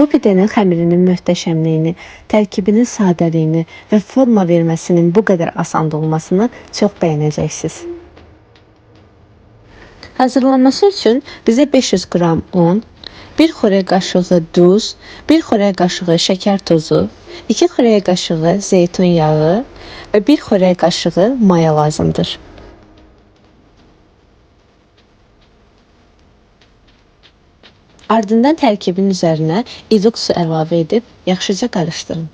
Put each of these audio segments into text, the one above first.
Bu pidənin xəmirinin möhtəşəmliyini, tərkibinin sadəliyini və forma verməsinin bu qədər asan olmasını çox bəyənəcəksiniz. Hazırlanması üçün bizə 500 qram un, 1 xörək qaşığı duz, 1 xörək qaşığı şəkər tozu, 2 xörək qaşığı zeytun yağı və 1 xörək qaşığı maya lazımdır. Ardından tərkibin üzərinə iluq su əlavə edib yaxşıca qarışdırın.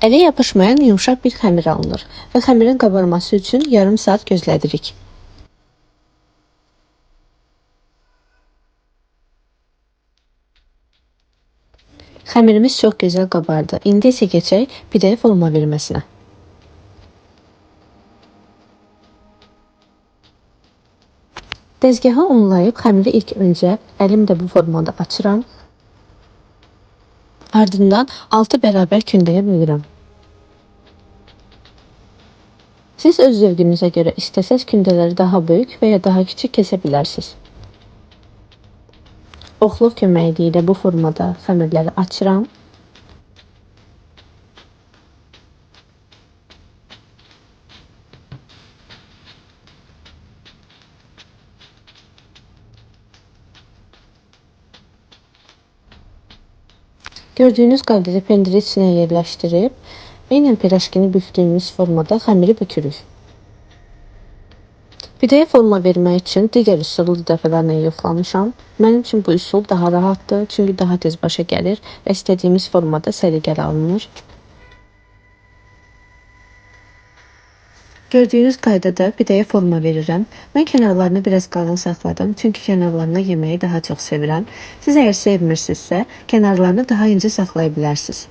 Ələ yapışmayan yumşaq bir xəmir alınır və xəmirin qabarması üçün yarım saat gözlədirik. Xəmirimiz çox gözəl qabardı. İndi isə keçək pidəyə forma verməsinə. Dəzgahı unlayıb xəmiri ilk öncə əlimlə bu formada açıram. Ardından 6 bərabər kündəyə bölürəm. Siz öz zövqünüzə görə istəsəz kündələri daha böyük və ya daha kiçik kəsə bilərsiniz. Oxluq köməkliyi ilə bu formada xəmirləri açıram. Gördüyünüz qaydada pendiri içinə yerləşdirib, eynən pirajkini büktüyümüz formada xəmiri bükürük. Pidəyə forma vermək üçün digər üsulu dəfələrlə yoxlamışam. Mənim üçün bu üsul daha rahatdır, çünki daha tez başa gəlir və istədiyimiz formada səliqəli alınır. Gördüyünüz qaydada pidəyə forma verirəm. Mən kənarlarını biraz qalın saxladım, çünki kənarlarına yeməyi daha çox sevirəm. Siz əgər sevmirsinizsə, kənarlarını daha incə saxlaya bilərsiniz.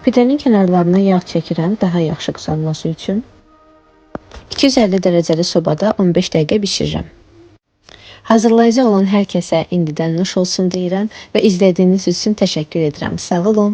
Pidənin kənarlarına yağ çəkirəm daha yaxşı qızarması üçün. 250 dərəcəli sobada 15 dəqiqə bişirirəm. Hazırlayıcı olan hər kəsə indidən nuş olsun deyirəm və izlədiyiniz üçün təşəkkür edirəm. Sağ olun.